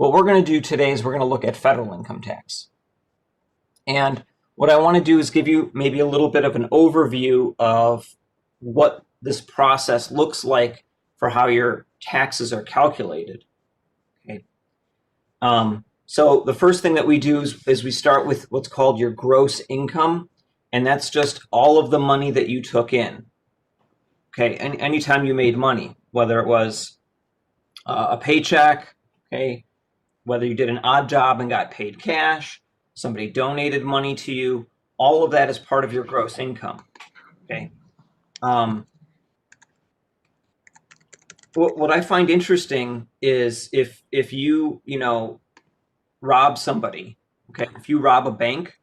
What we're going to do today is we're going to look at federal income tax. And what I want to do is give you maybe a little bit of an overview of what this process looks like for how your taxes are calculated. Okay. So the first thing that we do is we start with what's called your gross income, and that's just all of the money that you took in. Okay, anytime you made money, whether it was a paycheck, okay, whether you did an odd job and got paid cash, somebody donated money to you, all of that is part of your gross income. Okay. What I find interesting is if you rob somebody, okay, if you rob a bank,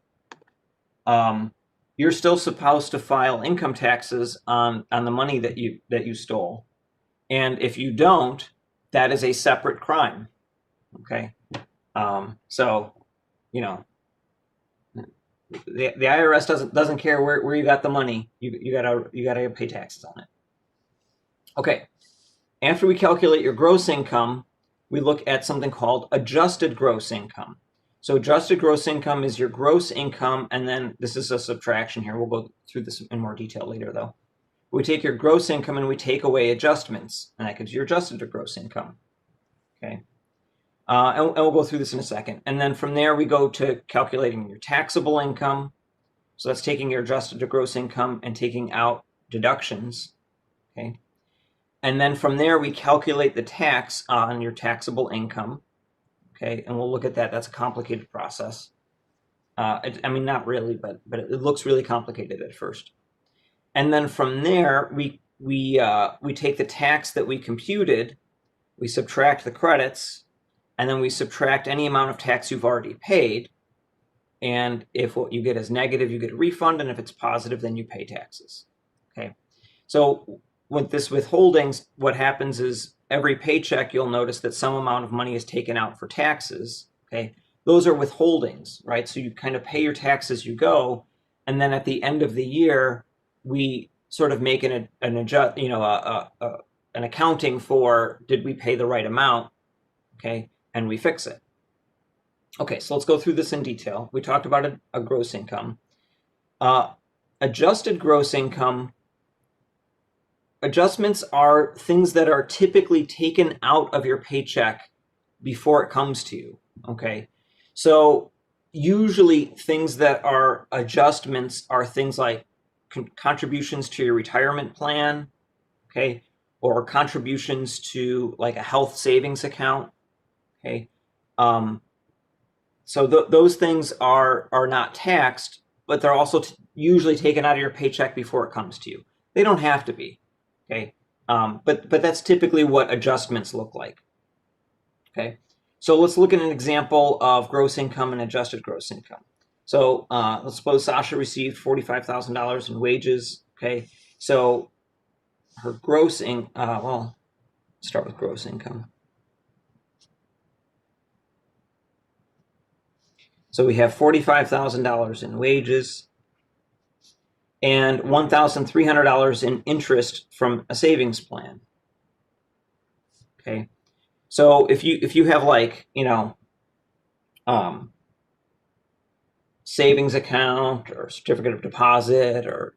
you're still supposed to file income taxes on the money that you stole, and if you don't, that is a separate crime. Okay, so the IRS doesn't care where you got the money. You gotta pay taxes on it. Okay, after we calculate your gross income, we look at something called adjusted gross income. So adjusted gross income is your gross income, and then this is a subtraction here. We'll go through this in more detail later, though. We take your gross income and we take away adjustments, and that gives you your adjusted gross income. Okay, and we'll go through this in a second. And then from there, we go to calculating your taxable income. So that's taking your adjusted gross income and taking out deductions. Okay, and then from there, we calculate the tax on your taxable income. Okay, and we'll look at that. That's a complicated process. I mean, not really, but it looks really complicated at first. And then from there, we take the tax that we computed, we subtract the credits, and then we subtract any amount of tax you've already paid. And if what you get is negative, you get a refund, and if it's positive, then you pay taxes. Okay, so with this withholdings, what happens is every paycheck, you'll notice that some amount of money is taken out for taxes. Okay, those are withholdings, right? So you kind of pay your tax as you go, and then at the end of the year, we sort of make an accounting for, did we pay the right amount? Okay, and we fix it. Okay, so let's go through this in detail. We talked about a gross income. Adjusted gross income. Adjustments are things that are typically taken out of your paycheck before it comes to you, okay? So usually things that are adjustments are things like contributions to your retirement plan, okay? Or contributions to like a health savings account, okay? So those things are not taxed, but they're also usually taken out of your paycheck before it comes to you. They don't have to be. Okay, but that's typically what adjustments look like. Okay, so let's look at an example of gross income and adjusted gross income. So let's suppose Sasha received $45,000 in wages. Okay, so her gross well, start with gross income. So we have $45,000 in wages and $1,300 in interest from a savings plan. Okay, so if you have like savings account or certificate of deposit, or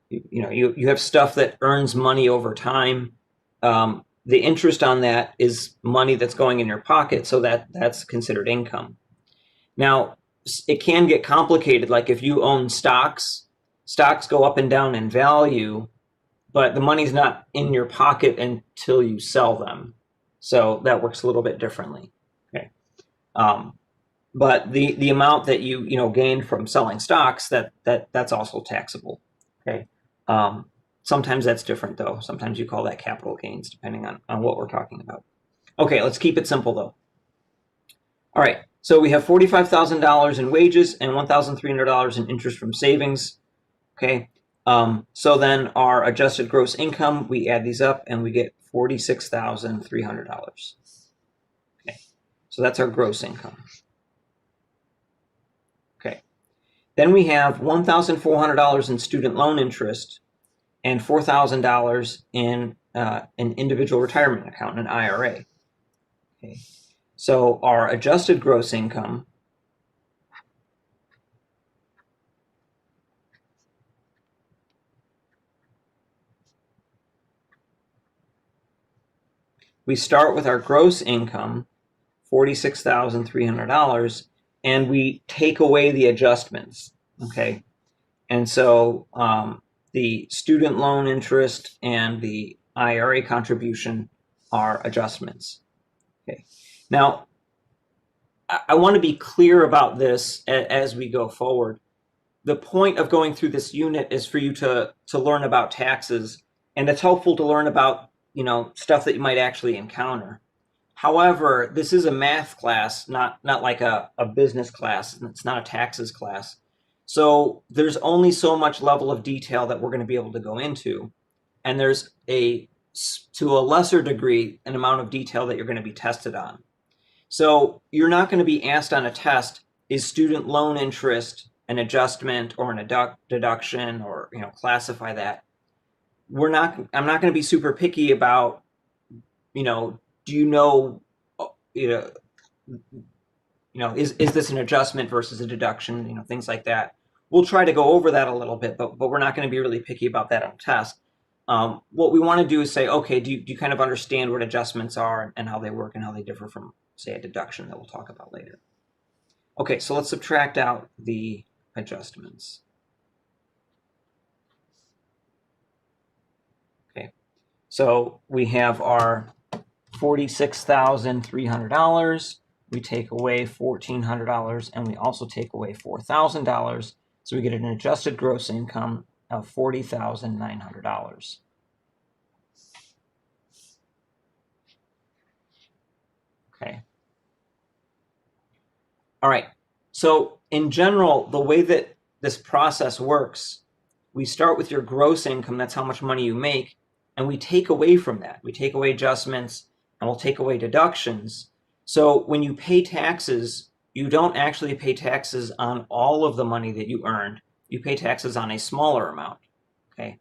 you have stuff that earns money over time, the interest on that is money that's going in your pocket, so that's considered income. Now it can get complicated, like if you own stocks go up and down in value, but the money's not in your pocket until you sell them. So that works a little bit differently. Okay. But the amount that you gained from selling stocks, that's also taxable. Okay. Sometimes that's different though. Sometimes you call that capital gains, depending on what we're talking about. Okay, let's keep it simple though. All right, so we have $45,000 in wages and $1,300 in interest from savings. Okay, so then our adjusted gross income, we add these up and we get $46,300. Okay, so that's our gross income. Okay, then we have $1,400 in student loan interest and $4,000 in an individual retirement account, an IRA. Okay, So our adjusted gross income we start with our gross income, $46,300, and we take away the adjustments, okay? And so the student loan interest and the IRA contribution are adjustments, okay? Now, I want to be clear about this as we go forward. The point of going through this unit is for you to learn about taxes, and it's helpful to learn about, you know, stuff that you might actually encounter. However, this is a math class, not like a business class. It's not a taxes class. So there's only so much level of detail that we're going to be able to go into. And there's to a lesser degree, an amount of detail that you're going to be tested on. So you're not going to be asked on a test, is student loan interest an adjustment or an deduction, or, you know, classify that. I'm not going to be super picky about, you know, do you know, is this an adjustment versus a deduction, you know, things like that. We'll try to go over that a little bit, but we're not going to be really picky about that on a test. What we want to do is say, okay, do you kind of understand what adjustments are and how they work and how they differ from, say, a deduction that we'll talk about later. Okay, so let's subtract out the adjustments. Okay, so we have our $46,300. We take away $1,400, and we also take away $4,000. So we get an adjusted gross income of $40,900. Okay. All right. So in general, the way that this process works, we start with your gross income. That's how much money you make. And we take away from that. We take away adjustments, and we'll take away deductions. So when you pay taxes, you don't actually pay taxes on all of the money that you earned. You pay taxes on a smaller amount. Okay.